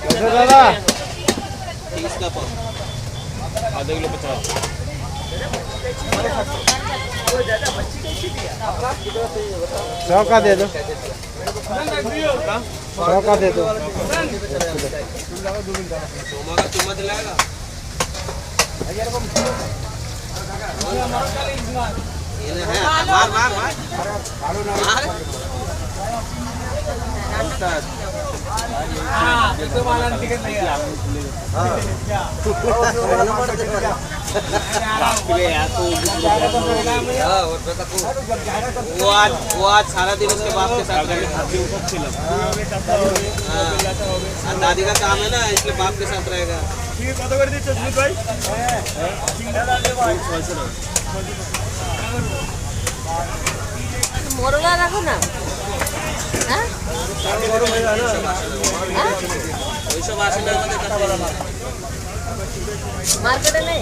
कैसे दादा? 30 का पाव, आधा किलो 50। 100 का दे दो, 100 का दे दो। सोमा का चुम्मा दिलाएगा। ये ले है, मार मार मार मार। वो आज सारा दिन उसके बाप के साथ रहेगा। हाँ, दादी का काम है ना, इसलिए बाप के साथ रहेगा। মোরলা রাখো না, হ্যাঁ ওইসব আসলে আমাদের কাছে মার্কেটে নেই।